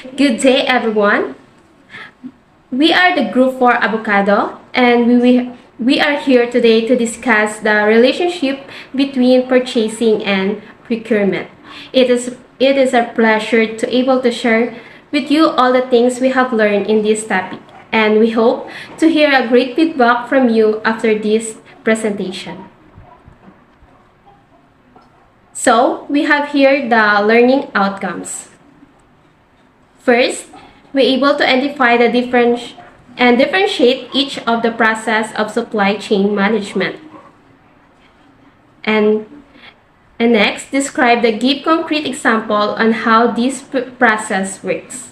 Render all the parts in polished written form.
Good day, everyone. We are the group for Avocado, and we are here today to discuss the relationship between purchasing and procurement. It is a pleasure to able to share with you all the things we have learned in this topic, and we hope to hear a great feedback from you after this presentation. So, we have here the learning outcomes. First, we're able to identify the difference and differentiate each of the process of supply chain management. And, and next, describe the give concrete example on how this process works.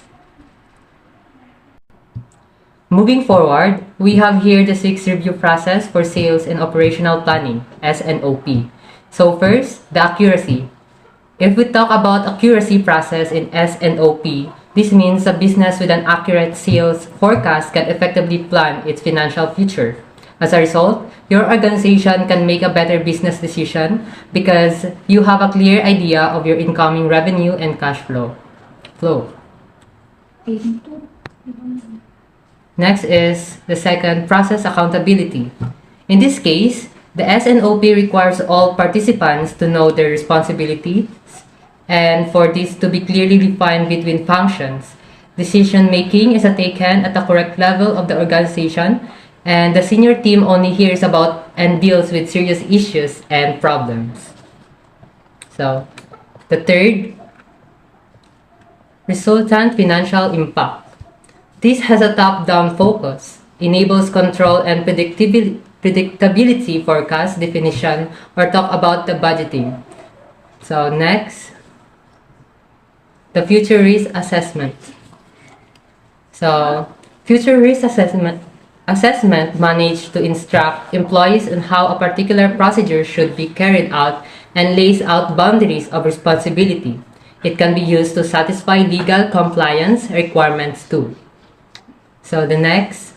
Moving forward, we have here the 6 review process for sales and operational planning, S&OP. So first, the accuracy. If we talk about accuracy process in S&OP, this means a business with an accurate sales forecast can effectively plan its financial future. As a result, your organization can make a better business decision because you have a clear idea of your incoming revenue and cash flow. Next is the second, process accountability. In this case, the S&OP requires all participants to know their responsibilities and for this to be clearly defined between functions. Decision making is taken at the correct level of the organization, and the senior team only hears about and deals with serious issues and problems. So, the third, resultant financial impact. This has a top-down focus, enables control and predictability forecast definition, or talk about the budgeting. So next, the future risk assessment. So future risk assessment managed to instruct employees on how a particular procedure should be carried out and lays out boundaries of responsibility. It can be used to satisfy legal compliance requirements too. So the next,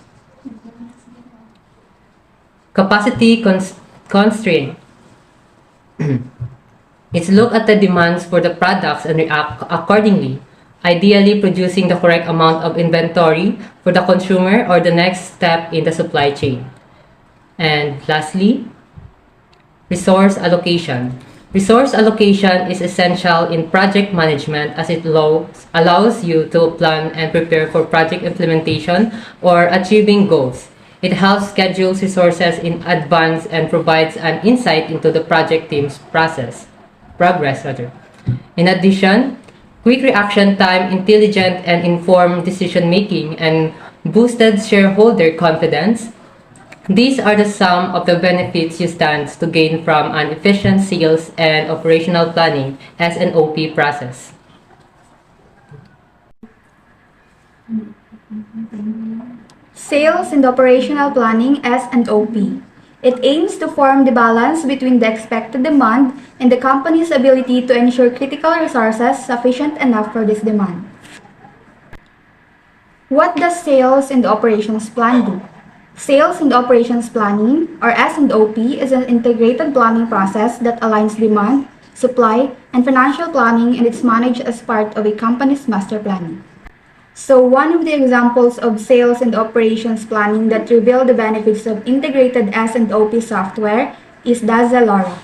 capacity constraint. It's look at the demands for the products and react accordingly, ideally producing the correct amount of inventory for the consumer or the next step in the supply chain. And lastly, resource allocation. Resource allocation is essential in project management as it allows you to plan and prepare for project implementation or achieving goals. It helps schedule resources in advance and provides an insight into the project team's progress. In addition, quick reaction time, intelligent and informed decision making, and boosted shareholder confidence. These are the sum of the benefits you stand to gain from an efficient sales and operational planning S&OP process. Sales and operational planning S&OP. It aims to form the balance between the expected demand and the company's ability to ensure critical resources sufficient enough for this demand. What does sales and operations plan do? Sales and operations planning, or S&OP, is an integrated planning process that aligns demand, supply, and financial planning, and it's managed as part of a company's master planning. So one of the examples of sales and operations planning that reveal the benefits of integrated S&OP software is the Zalora.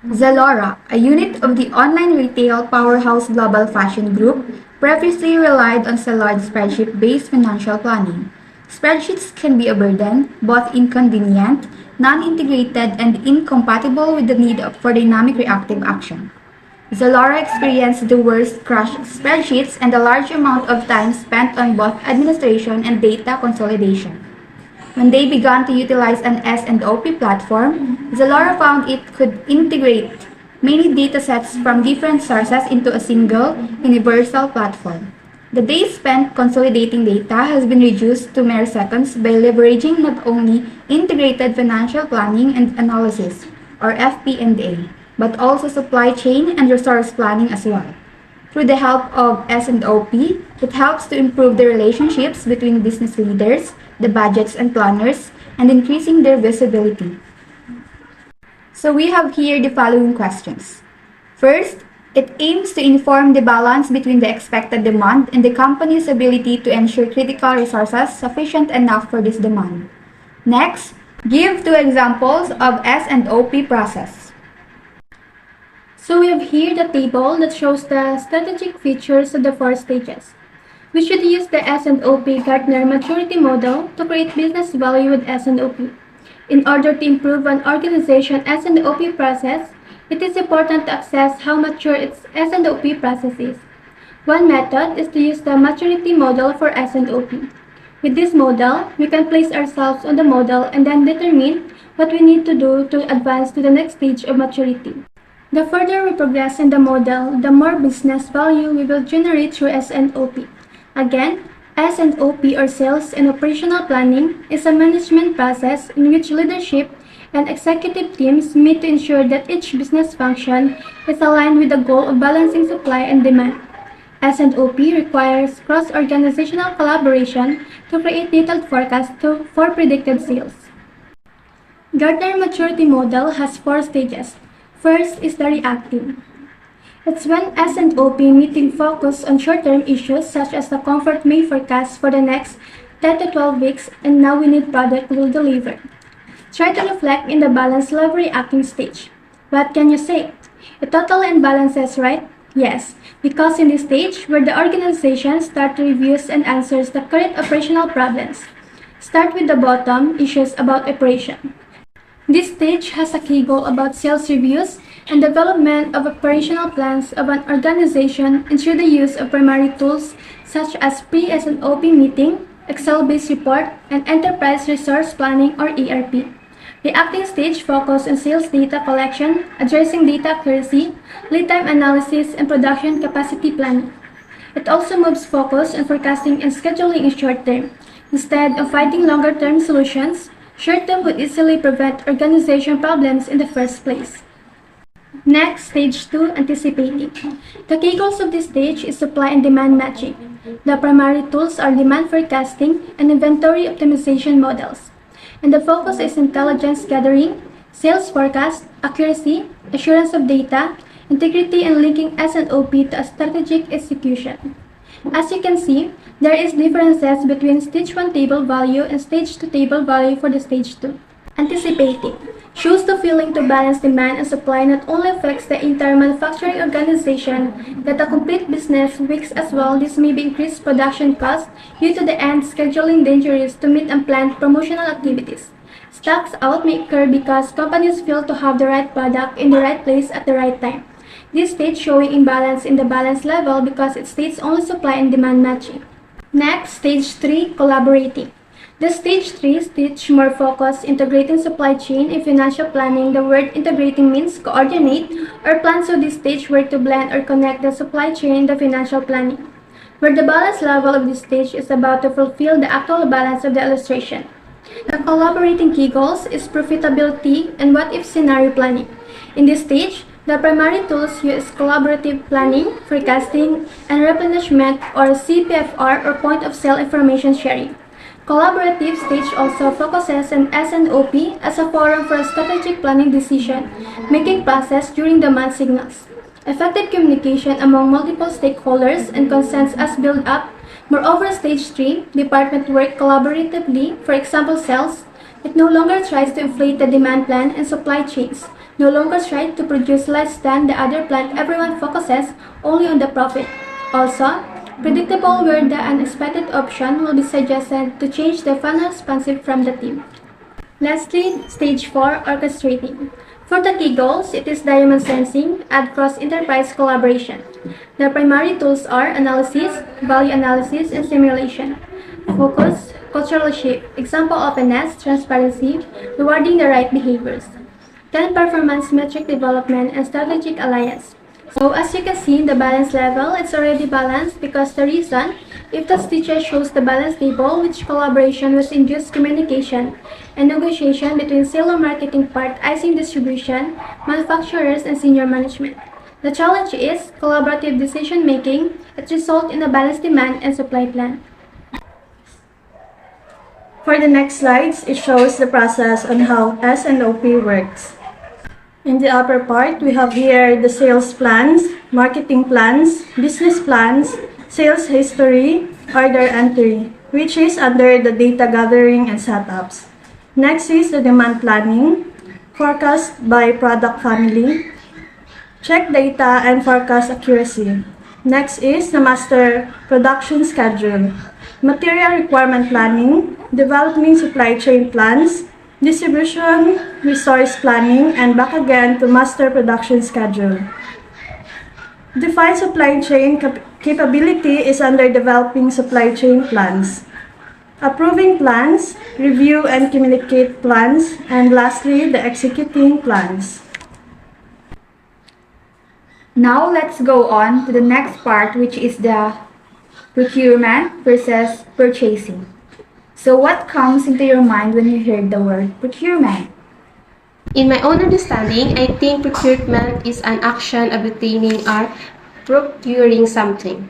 Zalora, a unit of the online retail powerhouse Global Fashion Group, previously relied on large spreadsheet-based financial planning. Spreadsheets can be a burden, both inconvenient, non-integrated, and incompatible with the need for dynamic reactive action. Zalora experienced the worst crashed spreadsheets and a large amount of time spent on both administration and data consolidation. When they began to utilize an S&OP platform, Zalora found it could integrate many datasets from different sources into a single, universal platform. The days spent consolidating data has been reduced to mere seconds by leveraging not only integrated financial planning and analysis, or FP&A, but also supply chain and resource planning as well. Through the help of S&OP, it helps to improve the relationships between business leaders, the budgets and planners, and increasing their visibility. So we have here the following questions. First, It aims to inform the balance between the expected demand and the company's ability to ensure critical resources sufficient enough for this demand. Next, give two examples of S&OP process. So we have here the table that shows the strategic features of the four stages. We should use the S&OP Gartner maturity model to create business value with S&OP. In order to improve an organization's S&OP process, it is important to assess how mature its S&OP process is. One method is to use the maturity model for S&OP. With this model, we can place ourselves on the model and then determine what we need to do to advance to the next stage of maturity. The further we progress in the model, the more business value we will generate through S&OP. Again, S&OP or Sales and Operational Planning is a management process in which leadership and executive teams meet to ensure that each business function is aligned with the goal of balancing supply and demand. S&OP requires cross-organizational collaboration to create detailed forecasts for predicted sales. Gartner Maturity Model has four stages. First is the reactive. It's when S&OP meeting focus on short-term issues such as the Comfort May forecast for the next 10 to 12 weeks and now we need product will deliver. Try to reflect in the balance level reacting stage. What can you say? It totally imbalances, right? Yes, because in this stage where the organization starts to review and answers the current operational problems. Start with the bottom issues about operation. This stage has a key goal about sales reviews and development of operational plans of an organization and through the use of primary tools such as pre-S&OP meeting, Excel-based report, and enterprise resource planning or ERP. The acting stage focuses on sales data collection, addressing data accuracy, lead time analysis, and production capacity planning. It also moves focus on forecasting and scheduling in short term. Instead of finding longer-term solutions, short term would easily prevent organization problems in the first place. Next, stage 2, anticipating. The key goals of this stage is supply and demand matching. The primary tools are demand forecasting and inventory optimization models. And the focus is intelligence gathering, sales forecast, accuracy, assurance of data, integrity, and linking S&OP to a strategic execution. As you can see, there is differences between stage 1 table value and stage 2 table value for the stage 2. Anticipating shows the feeling to balance demand and supply not only affects the entire manufacturing organization, but the complete business weeks as well. This may be increased production costs due to the end scheduling dangerous to meet unplanned promotional activities. Stocks out may occur because companies fail to have the right product in the right place at the right time. This stage showing imbalance in the balance level because it states only supply and demand matching. Next, stage 3, collaborating. The stage 3 stage more focused integrating supply chain and financial planning. The word integrating means coordinate or plan, so this stage work to blend or connect the supply chain and the financial planning. Where the balance level of this stage is about to fulfill the actual balance of the illustration. The collaborating key goals is profitability and what-if scenario planning. In this stage, the primary tools use collaborative planning, forecasting, and replenishment or CPFR or point of sale information sharing. Collaborative stage also focuses on S&OP as a forum for a strategic planning decision-making process during demand signals. Effective communication among multiple stakeholders and consents as build up. Moreover, stage 3, department work collaboratively, for example sales. It no longer tries to inflate the demand plan and supply chains. No longer tries to produce less than the other plant. Everyone focuses only on the profit. Also, predictable where the unexpected option will be suggested to change the final responsive from the team. Lastly, stage 4, orchestrating. For the key goals, it is diamond sensing and cross-enterprise collaboration. The primary tools are analysis, value analysis, and simulation. Focus, cultural shape, example openness, transparency, rewarding the right behaviors. Then performance metric development and strategic alliance. So as you can see in the balance level, it's already balanced because the reason, if the stitches shows the balance table, which collaboration was induced communication and negotiation between sales and marketing part, icing distribution, manufacturers, and senior management. The challenge is collaborative decision making. It results in a balanced demand and supply plan. For the next slides, it shows the process on how S&OP works. In the upper part, we have here the sales plans, marketing plans, business plans, sales history, order entry, which is under the data gathering and setups. Next is the demand planning, forecast by product family, check data and forecast accuracy. Next is the master production schedule, material requirement planning, developing supply chain plans, distribution resource planning, and back again to master production schedule. Define supply chain capability is under developing supply chain plans. Approving plans, review and communicate plans, and lastly, the executing plans. Now let's go on to the next part, which is the procurement versus purchasing. So what comes into your mind when you hear the word procurement? In my own understanding, I think procurement is an action of obtaining or procuring something.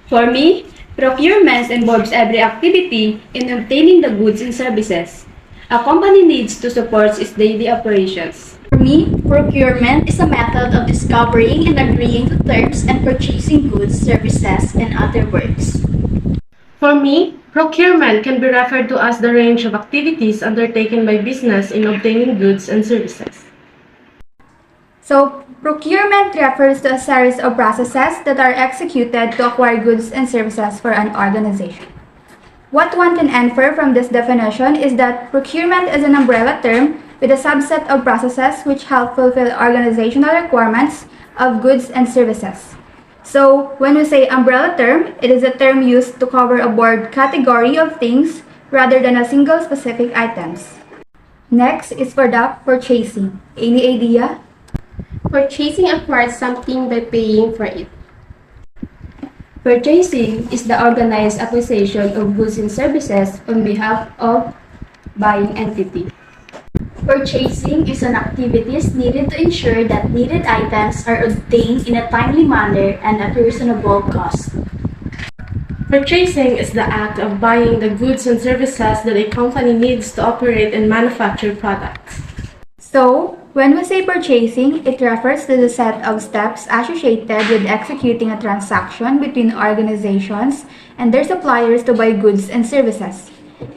For me, procurement involves every activity in obtaining the goods and services a company needs to support its daily operations. For me, procurement is a method of discovering and agreeing to terms and purchasing goods, services, and other works. For me, procurement can be referred to as the range of activities undertaken by business in obtaining goods and services. So, procurement refers to a series of processes that are executed to acquire goods and services for an organization. What one can infer from this definition is that procurement is an umbrella term with a subset of processes which help fulfill organizational requirements of goods and services. So, when we say umbrella term, it is a term used to cover a broad category of things rather than a single specific items. Next is for the purchasing. Any idea? Purchasing acquires something by paying for it. Purchasing is the organized acquisition of goods and services on behalf of buying entity. Purchasing is an activity needed to ensure that needed items are obtained in a timely manner and at reasonable cost. Purchasing is the act of buying the goods and services that a company needs to operate and manufacture products. So, when we say purchasing, it refers to the set of steps associated with executing a transaction between organizations and their suppliers to buy goods and services.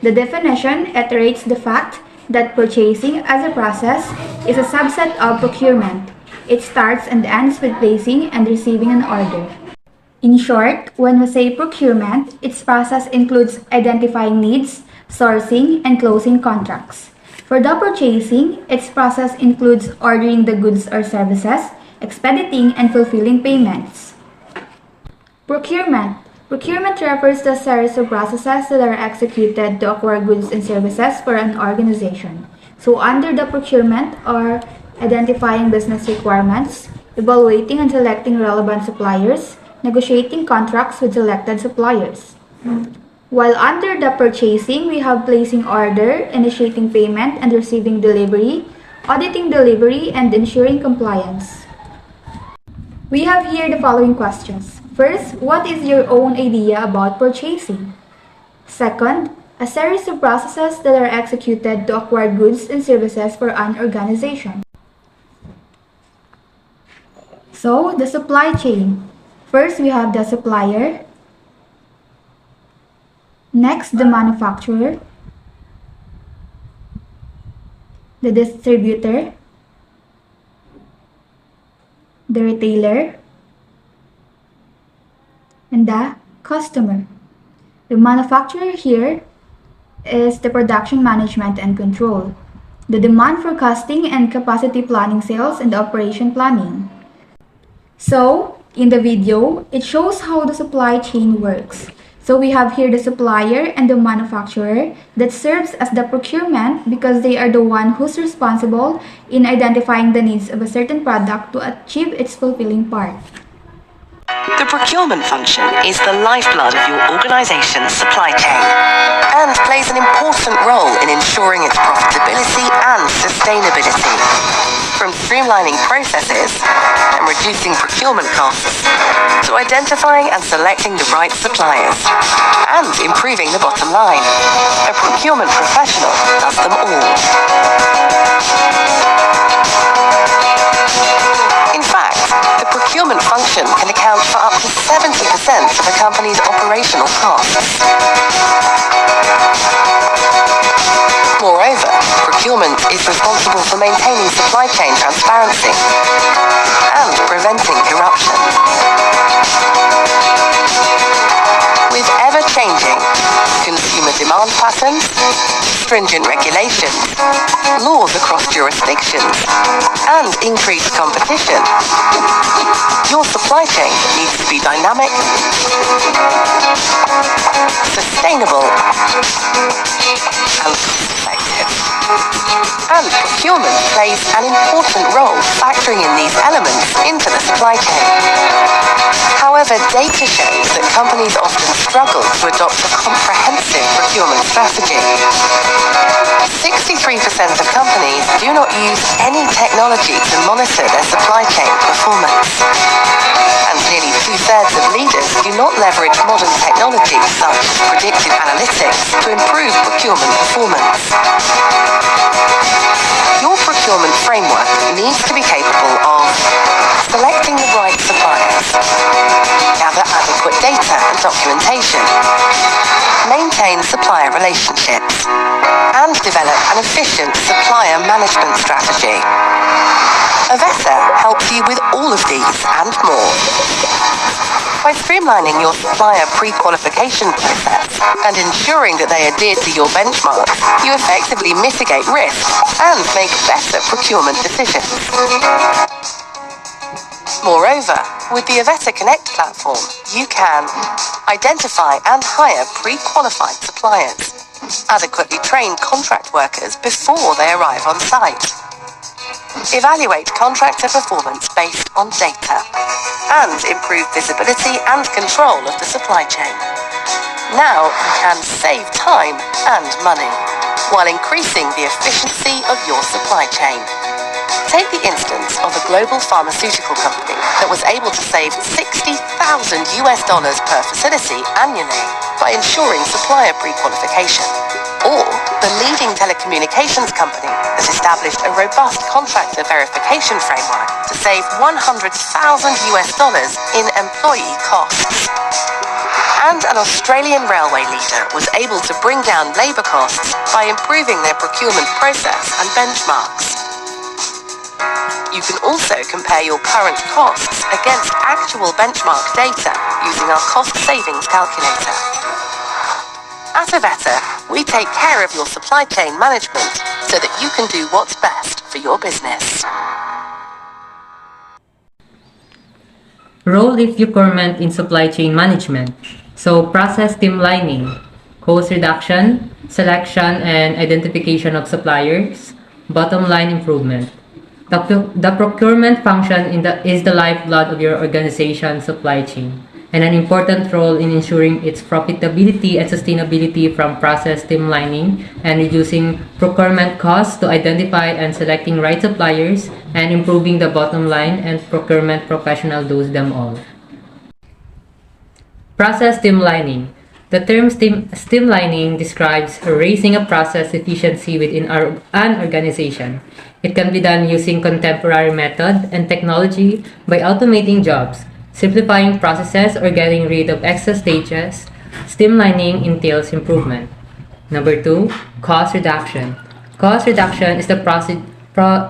The definition iterates the fact that purchasing as a process is a subset of procurement. It starts and ends with placing and receiving an order. In short, when we say procurement, its process includes identifying needs, sourcing, and closing contracts. For the purchasing, its process includes ordering the goods or services, expediting and fulfilling payments. Procurement. Procurement refers to a series of processes that are executed to acquire goods and services for an organization. So under the procurement are identifying business requirements, evaluating and selecting relevant suppliers, negotiating contracts with selected suppliers. While under the purchasing, we have placing order, initiating payment and receiving delivery, auditing delivery, and ensuring compliance. We have here the following questions. First, what is your own idea about purchasing? Second, a series of processes that are executed to acquire goods and services for an organization. So, the supply chain. First, we have the supplier. Next, the manufacturer, the distributor, the retailer, and the customer. The manufacturer here is the production management and control, the demand forecasting and capacity planning, sales, and operation planning. So, in the video, it shows how the supply chain works. So we have here the supplier and the manufacturer that serves as the procurement because they are the one who's responsible in identifying the needs of a certain product to achieve its fulfilling part. The procurement function is the lifeblood of your organization's supply chain and plays an important role in ensuring its profitability and sustainability. from streamlining processes and reducing procurement costs to identifying and selecting the right suppliers and improving the bottom line. A procurement professional does them all. In fact, the procurement function can account for up to 70% of a company's operational costs. Moreover, procurement is responsible for maintaining supply chain transparency and preventing corruption. With ever-changing consumer demand patterns, stringent regulations, laws across jurisdictions, and increased competition, your supply chain needs to be dynamic, sustainable, and cost-effective. And procurement plays an important role factoring in these elements into the supply chain. However, data shows that companies often struggle to adopt a comprehensive procurement strategy. 63% of companies do not use any technology to monitor their supply chain performance. And nearly 2/3 of leaders do not leverage modern technology such as predictive analytics to improve procurement performance. Your procurement framework needs to be capable of selecting the right suppliers, gather adequate data and documentation, maintain supplier relationships, and develop an efficient supplier management strategy. Avessa helps you with all of these and more. By streamlining your supplier pre-qualification process and ensuring that they adhere to your benchmarks, you effectively mitigate risk and make better procurement decisions. Moreover, with the Avessa Connect platform, you can identify and hire pre-qualified suppliers, adequately train contract workers before they arrive on site, evaluate contractor performance based on data, and improve visibility and control of the supply chain. Now you can save time and money while increasing the efficiency of your supply chain. Take the instance of a global pharmaceutical company that was able to save $60,000 per facility annually by ensuring supplier pre-qualification. Or the leading telecommunications company that established a robust contractor verification framework to save $100,000 in employee costs. And an Australian railway leader was able to bring down labour costs by improving their procurement process and benchmarks. You can also compare your current costs against actual benchmark data using our cost savings calculator. At Avessa, we take care of your supply chain management so that you can do what's best for your business. Role of procurement in supply chain management. So process streamlining, cost reduction, selection and identification of suppliers, bottom line improvement. The procurement function is the lifeblood of your organization's supply chain, and an important role in ensuring its profitability and sustainability from process streamlining and reducing procurement costs to identify and selecting right suppliers and improving the bottom line, and procurement professional does them all. Process streamlining. The term streamlining describes raising a process efficiency within an organization. It can be done using contemporary method and technology by automating jobs, simplifying processes, or getting rid of excess stages. Streamlining entails improvement. Number 2, cost reduction. Cost reduction is the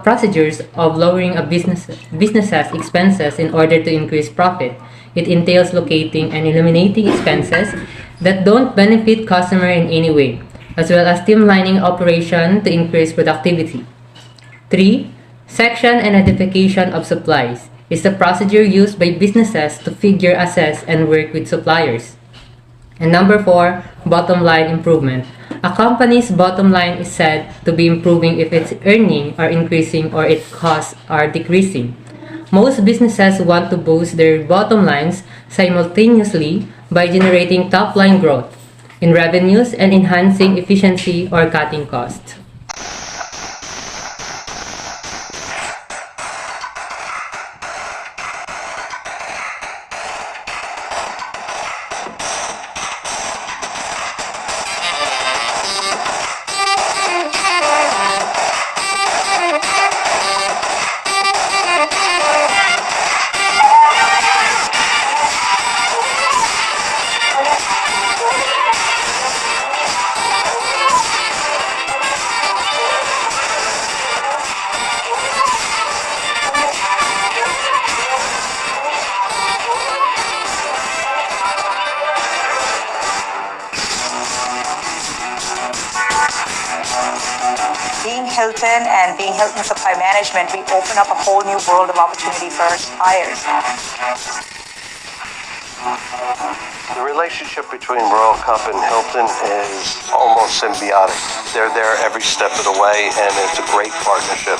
procedures of lowering a business's expenses in order to increase profit. It entails locating and eliminating expenses that don't benefit customer in any way, as well as streamlining operation to increase productivity. 3. Section and identification of supplies is the procedure used by businesses to figure, assess, and work with suppliers. And number 4, bottom line improvement. A company's bottom line is said to be improving if its earnings are increasing or its costs are decreasing. Most businesses want to boost their bottom lines simultaneously by generating top-line growth in revenues and enhancing efficiency or cutting costs. Hilton and being Hilton Supply Management, we open up a whole new world of opportunity for our suppliers. The relationship between Royal Cup and Hilton is almost symbiotic. They're there every step of the way, and it's a great partnership.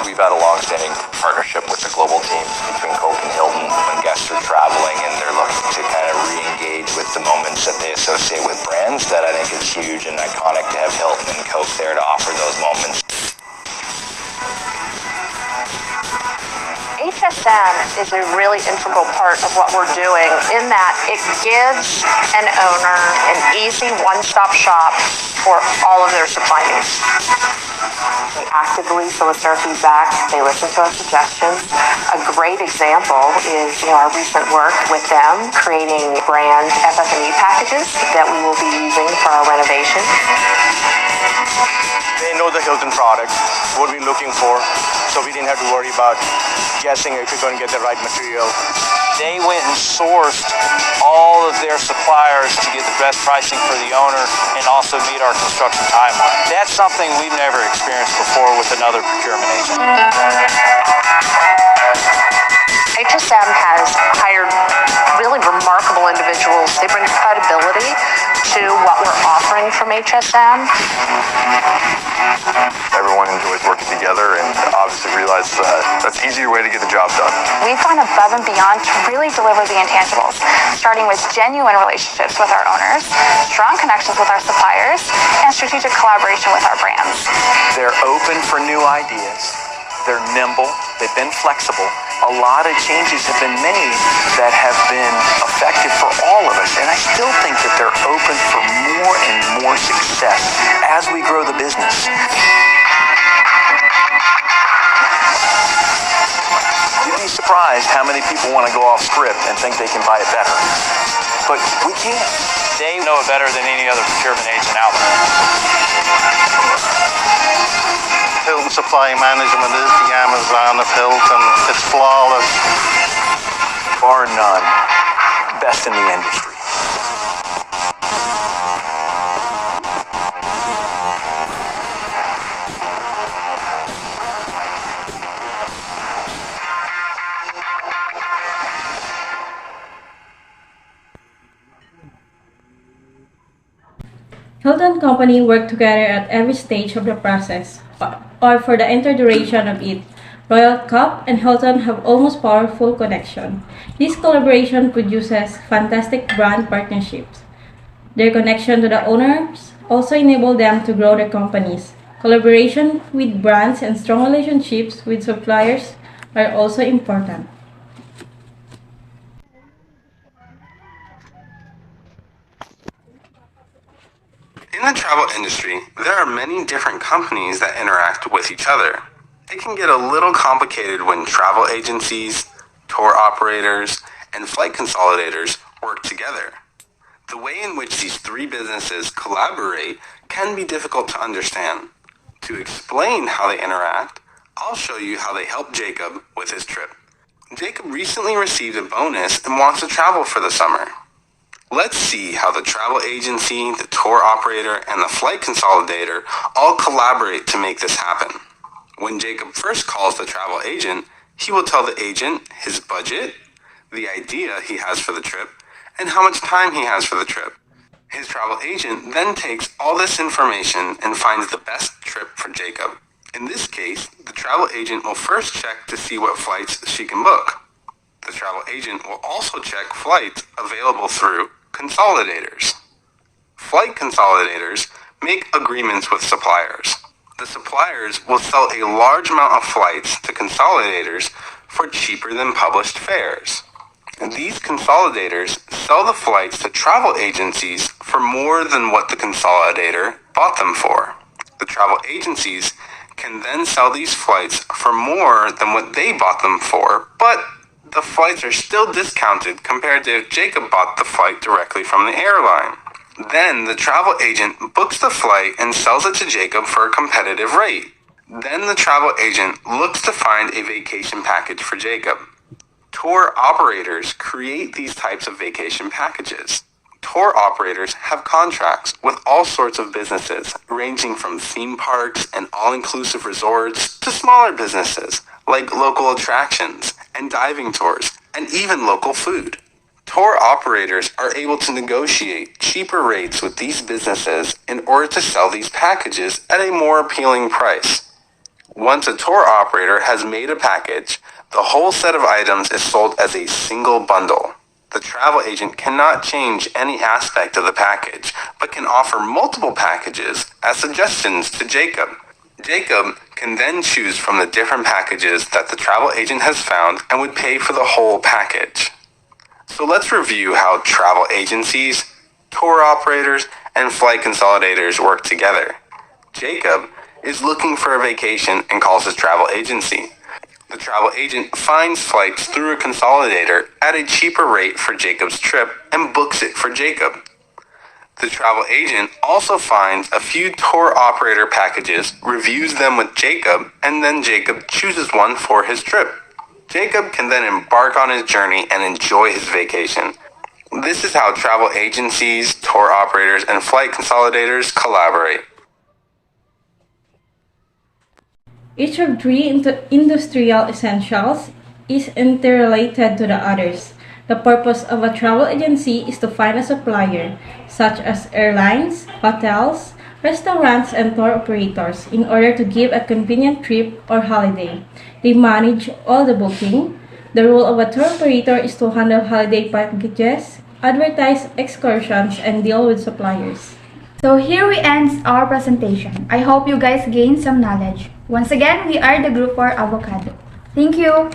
We've had a long-standing partnership with the global team between Coke and Hilton when guests are traveling and they're looking to kind of re-engage with the moments that they associate with brands. That I think is huge and iconic to have Hilton and Coke there to offer those moments. HSM is a really integral part of what we're doing in that it gives an owner an easy one-stop shop for all of their supply needs. They actively solicit our feedback. They listen to our suggestions. A great example is our recent work with them creating brand FF&E packages that we will be using for our renovation. They know the Hilton product, what we're looking for, so we didn't have to worry about guessing if we're going to get the right material. They went and sourced all of their suppliers to get the best pricing for the owner and also meet our construction timeline. That's something we've never experienced before with another procurement agent. HSM has hired really remarkable individuals. They bring credibility to what we're offering from HSM. Everyone enjoys working together and obviously realize that's an easier way to get the job done. We've gone above and beyond to really deliver the intangibles, starting with genuine relationships with our owners, strong connections with our suppliers, and strategic collaboration with our brands. They're open for new ideas. They're nimble. They've been flexible. A lot of changes have been made that have been effective for all of us. And I still think that they're open for more and more success as we grow the business. You'd be surprised how many people want to go off script and think they can buy it better. But we can't. They know it better than any other procurement agent out there. Hilton Supply Management is the Amazon of Hilton. It's flawless. Bar none. Best in the industry. Hilton Company work together at every stage of the process, or for the entire duration of it. Royal Cup and Hilton have almost powerful connection. This collaboration produces fantastic brand partnerships. Their connection to the owners also enable them to grow their companies. Collaboration with brands and strong relationships with suppliers are also important. In the travel industry, there are many different companies that interact with each other. It can get a little complicated when travel agencies, tour operators, and flight consolidators work together. The way in which these three businesses collaborate can be difficult to understand. To explain how they interact, I'll show you how they helped Jacob with his trip. Jacob recently received a bonus and wants to travel for the summer. Let's see how the travel agency, the tour operator, and the flight consolidator all collaborate to make this happen. When Jacob first calls the travel agent, he will tell the agent his budget, the idea he has for the trip, and how much time he has for the trip. His travel agent then takes all this information and finds the best trip for Jacob. In this case, the travel agent will first check to see what flights she can book. The travel agent will also check flights available through consolidators. Flight consolidators make agreements with suppliers. The suppliers will sell a large amount of flights to consolidators for cheaper than published fares. These consolidators sell the flights to travel agencies for more than what the consolidator bought them for. The travel agencies can then sell these flights for more than what they bought them for, but the flights are still discounted compared to if Jacob bought the flight directly from the airline. Then the travel agent books the flight and sells it to Jacob for a competitive rate. Then the travel agent looks to find a vacation package for Jacob. Tour operators create these types of vacation packages. Tour operators have contracts with all sorts of businesses, ranging from theme parks and all-inclusive resorts to smaller businesses like local attractions and diving tours and even local food. Tour operators are able to negotiate cheaper rates with these businesses in order to sell these packages at a more appealing price. Once a tour operator has made a package, the whole set of items is sold as a single bundle. The travel agent cannot change any aspect of the package, but can offer multiple packages as suggestions to Jacob. Jacob can then choose from the different packages that the travel agent has found and would pay for the whole package. So let's review how travel agencies, tour operators, and flight consolidators work together. Jacob is looking for a vacation and calls his travel agency. The travel agent finds flights through a consolidator at a cheaper rate for Jacob's trip and books it for Jacob. The travel agent also finds a few tour operator packages, reviews them with Jacob, and then Jacob chooses one for his trip. Jacob can then embark on his journey and enjoy his vacation. This is how travel agencies, tour operators, and flight consolidators collaborate. Each of three industrial essentials is interrelated to the others. The purpose of a travel agency is to find a supplier, such as airlines, hotels, restaurants, and tour operators, in order to give a convenient trip or holiday. They manage all the booking. The role of a tour operator is to handle holiday packages, advertise excursions, and deal with suppliers. So here we end our presentation. I hope you guys gained some knowledge. Once again, we are the group for Avocado. Thank you!